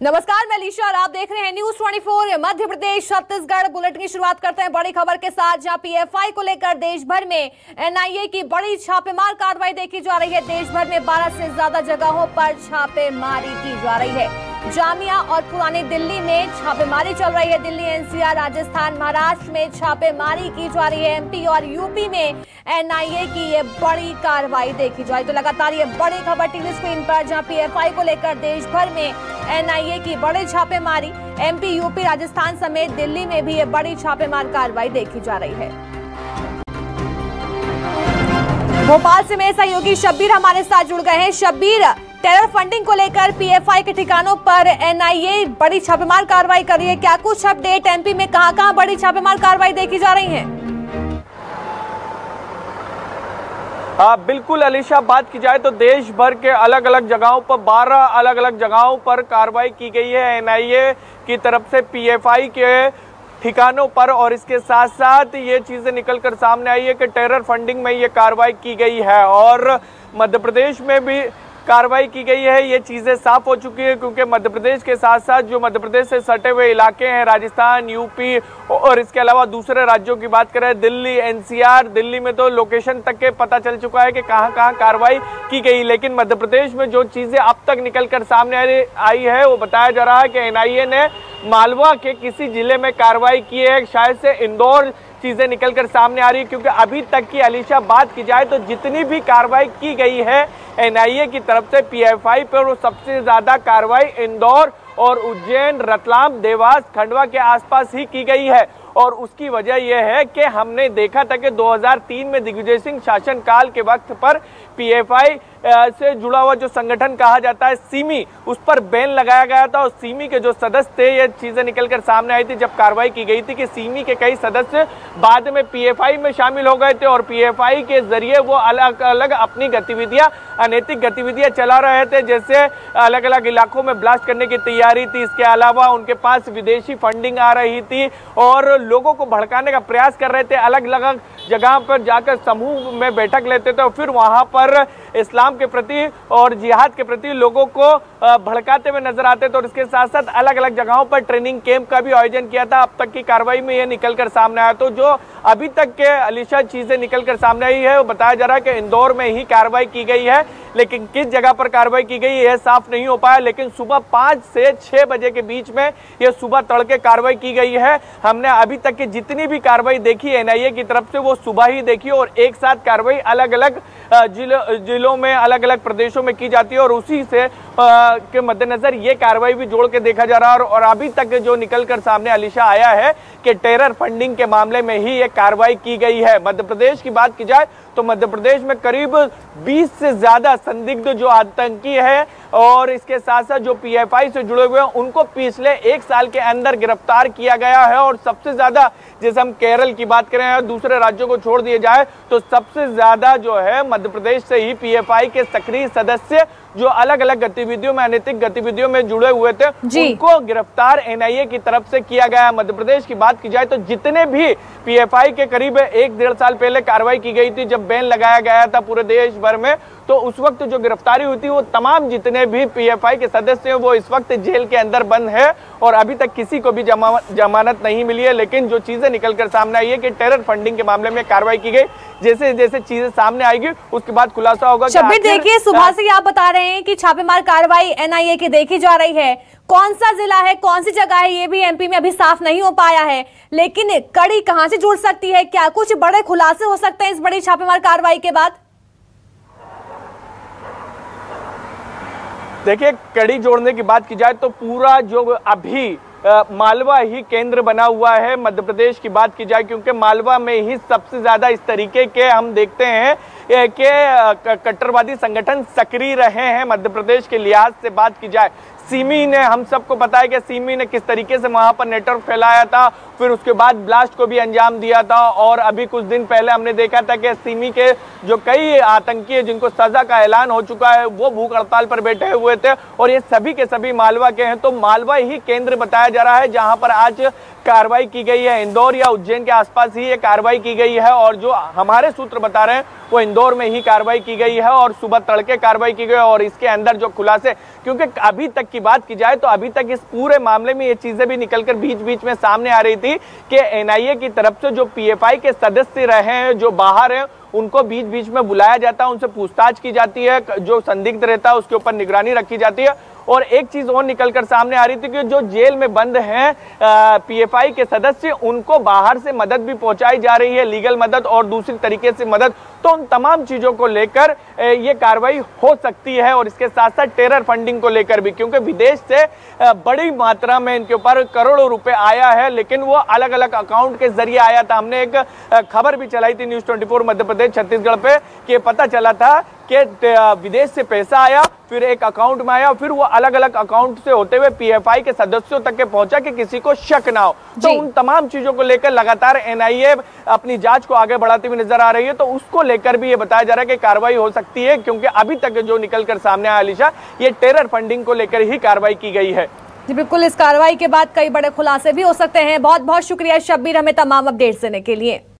नमस्कार, मैं लीशा और आप देख रहे हैं न्यूज 24 मध्य प्रदेश छत्तीसगढ़। बुलेटिन की शुरुआत करते हैं बड़ी खबर के साथ, जहां पीएफआई को लेकर देश भर में एनआईए की बड़ी छापेमार कार्रवाई देखी जा रही है। देश भर में 12 से ज्यादा जगहों पर छापेमारी की जा रही है। जामिया और पुरानी दिल्ली में छापेमारी चल रही है। दिल्ली, एनसीआर, राजस्थान, महाराष्ट्र में छापेमारी की जा रही है। एमपी और यूपी में एनआईए की ये बड़ी कार्रवाई देखी जा रही है। तो लगातार ये बड़ी खबर टीवी स्क्रीन पर, जहां पीएफआई को लेकर देश भर में एनआईए की बड़ी छापेमारी। एमपी, यूपी, राजस्थान समेत दिल्ली में भी ये बड़ी छापेमार कार्रवाई देखी जा रही है। भोपाल से मेरे सहयोगी शब्बीर हमारे साथ जुड़ गए हैं। शब्बीर, टेरर फंडिंग को लेकर पीएफआई के ठिकानों पर एनआईए बड़ी छापेमार कार्रवाई कर रही है। क्या कुछ अपडेट, एमपी में कहां-कहां बड़ी छापेमार कार्रवाई देखी जा रही है? बिल्कुल अलीशा, बात की जाए तो देश भर के अलग अलग जगहों पर 12 अलग अलग जगहों पर कार्रवाई की गई है एनआईए की तरफ से पीएफआई के ठिकानों पर। और इसके साथ साथ ये चीजें निकलकर सामने आई है कि टेरर फंडिंग में ये कार्रवाई की गई है और मध्य प्रदेश में भी कार्रवाई की गई है। ये चीज़ें साफ हो चुकी है क्योंकि मध्य प्रदेश के साथ साथ जो मध्य प्रदेश से सटे हुए इलाके हैं, राजस्थान, यूपी और इसके अलावा दूसरे राज्यों की बात करें, दिल्ली, एनसीआर, दिल्ली में तो लोकेशन तक के पता चल चुका है कि कहां कहां कार्रवाई की गई। लेकिन मध्य प्रदेश में जो चीज़ें अब तक निकलकर सामने आई है वो बताया जा रहा है कि एनआईए ने मालवा के किसी जिले में कार्रवाई की है। शायद से इंदौर चीजें निकलकर सामने आ रही है क्योंकि अभी तक की अलीशा बात की जाए तो जितनी भी कार्रवाई की गई है एनआईए की तरफ से पीएफआई पर, वो सबसे ज्यादा कार्रवाई इंदौर और उज्जैन, रतलाम, देवास, खंडवा के आसपास ही की गई है। और उसकी वजह यह है कि हमने देखा था कि 2003 में दिग्विजय सिंह शासनकाल के वक्त पर पीएफआई से जुड़ा हुआ जो संगठन कहा जाता है सिमी, उस पर बैन लगाया गया था। और सिमी के जो सदस्य थे, ये चीजें निकलकर सामने आई थी जब कार्रवाई की गई थी कि सिमी के कई सदस्य बाद में पीएफआई में शामिल हो गए थे और पीएफआई के जरिए वो अलग अलग अपनी गतिविधियां, अनैतिक गतिविधियां चला रहे थे। जैसे अलग अलग इलाकों में ब्लास्ट करने की तैयारी थी। इसके अलावा उनके पास विदेशी फंडिंग आ रही थी और लोगों को भड़काने का प्रयास कर रहे थे। अलग अलग जगह पर जाकर समूह में बैठक लेते थे और फिर वहां पर इस्लाम के प्रति और जिहाद के प्रति लोगों को भड़काते हुए नजर आते थे। और इसके साथ साथ अलग अलग जगहों पर ट्रेनिंग कैंप का भी आयोजन किया था। अब तक की कार्रवाई में यह निकलकर सामने आया। तो जो अभी तक के अलीशा चीजें निकलकर सामने आई है वो बताया जा रहा है कि इंदौर में ही कार्रवाई की गई है, लेकिन किस जगह पर कार्रवाई की गई यह साफ नहीं हो पाया। लेकिन सुबह 5 से 6 बजे के बीच में यह सुबह तड़के कार्रवाई की गई है। हमने अभी तक की जितनी भी कार्रवाई देखी एनआईए की तरफ से वो सुबह ही देखी और एक साथ कार्रवाई अलग अलग जिलों में, अलग अलग प्रदेशों में की जाती है और उसी से के मद्देनजर ये कार्रवाई भी जोड़ के देखा जा रहा है। और अभी तक जो निकलकर सामने अलीशा आया है कि टेरर फंडिंग के मामले में ही ये कार्रवाई की गई है। मध्य प्रदेश की बात की जाए तो मध्य प्रदेश में करीब 20 से ज्यादा संदिग्ध जो आतंकी है और इसके साथ साथ जो पीएफआई से जुड़े हुए हैं उनको पिछले 1 साल के अंदर गिरफ्तार किया गया है। और सबसे ज्यादा, जैसे हम केरल की बात करें और दूसरे राज्यों को छोड़ दिए जाए तो सबसे ज्यादा जो है मध्य प्रदेश से ही पीएफआई के सक्रिय सदस्य जो अलग अलग गतिविधियों में, अनैतिक गतिविधियों में जुड़े हुए थे, उनको गिरफ्तार एनआईए की तरफ से किया गया। मध्य प्रदेश की बात की जाए तो जितने भी पीएफआई के करीब 1-1.5 साल पहले कार्रवाई की गई थी जब बैन लगाया गया था पूरे देश भर में, तो उस वक्त जो गिरफ्तारी हुई थी वो तमाम जितने भी पीएफआई के सदस्य हैं वो इस वक्त जेल के अंदर बंद है और अभी तक किसी को भी जमानत नहीं मिली है। लेकिन जो चीजें निकलकर सामने आई है कि टेरर फंडिंग के मामले में कार्रवाई की गई, जैसे जैसे चीजें सामने आएगी उसके बाद खुलासा होगा। शब्बीर, देखिए सुबह से आप बता रहे हैं कि छापेमार कार्रवाई एनआईए की देखी जा रही है। कौन सा जिला है, कौन सी जगह है, ये भी एमपी में अभी साफ नहीं हो पाया है। लेकिन कड़ी कहां से जुड़ सकती है? क्या कुछ बड़े खुलासे हो सकते हैं इस बड़ी छापेमार कार्रवाई के बाद? देखिए, कड़ी जोड़ने की बात की जाए तो पूरा जो अभी मालवा ही केंद्र बना हुआ है मध्य प्रदेश की बात की जाए, क्योंकि मालवा में ही सबसे ज्यादा इस तरीके के हम देखते हैं कि कट्टरवादी संगठन सक्रिय रहे हैं मध्य प्रदेश के लिहाज से बात की जाए। सिमी ने, हम सबको पता है कि सिमी ने किस तरीके से वहां पर नेटवर्क फैलाया था, फिर उसके बाद ब्लास्ट को भी अंजाम दिया था। और अभी कुछ दिन पहले हमने देखा था कि सिमी के जो कई आतंकी है जिनको सजा का ऐलान हो चुका है वो भूख हड़ताल पर बैठे हुए थे और ये सभी के सभी मालवा के हैं। तो मालवा ही केंद्र बताया जा रहा है जहां पर आज कार्रवाई की गई है। इंदौर या उज्जैन के आसपास ही ये कार्रवाई की गई है और जो हमारे सूत्र बता रहे हैं वो इंदौर में ही कार्रवाई की गई है और सुबह तड़के कार्रवाई की गई। और इसके अंदर जो खुलासे, क्योंकि अभी तक की बात की जाए तो अभी तक इस पूरे मामले में ये चीजें भी निकलकर बीच बीच में सामने आ रही थी कि एनआईए की तरफ से जो पीएफआई के सदस्य रहे हैं, जो बाहर हैं, उनको बीच बीच में बुलाया जाता है, उनसे पूछताछ की जाती है, जो संदिग्ध रहता है उसके ऊपर निगरानी रखी जाती है। और एक चीज और निकलकर सामने आ रही थी कि जो जेल में बंद हैं पीएफआई के सदस्य, उनको बाहर से मदद भी पहुंचाई जा रही है, लीगल मदद और दूसरी तरीके से मदद। तो उन तमाम चीजों को लेकर ये कार्रवाई हो सकती है। और इसके साथ साथ टेरर फंडिंग को लेकर भी, क्योंकि विदेश से बड़ी मात्रा में इनके ऊपर करोड़ों रुपए आया है, लेकिन वो अलग अलग अकाउंट के जरिए आया था। हमने एक खबर भी चलाई थी न्यूज़ 24 मध्य प्रदेश छत्तीसगढ़ पे कि पता चला था कि विदेश से पैसा आया, फिर एक अकाउंट में आया, फिर वो अलग अलग अकाउंट से होते हुए पीएफआई के सदस्यों तक के पहुंचा कि किसी को शक ना हो। तो उन तमाम चीजों को लेकर लगातार एनआईए अपनी जांच को आगे बढ़ाती हुई नजर आ रही है। तो उसको लेकर भी ये बताया जा रहा है कि कार्रवाई हो सकती है, क्योंकि अभी तक जो निकलकर सामने आया अलीशा, ये टेरर फंडिंग को लेकर ही कार्रवाई की गई है। जी बिल्कुल, इस कार्रवाई के बाद कई बड़े खुलासे भी हो सकते हैं। बहुत बहुत शुक्रिया शब्बीर, हमें तमाम अपडेट्स देने के लिए।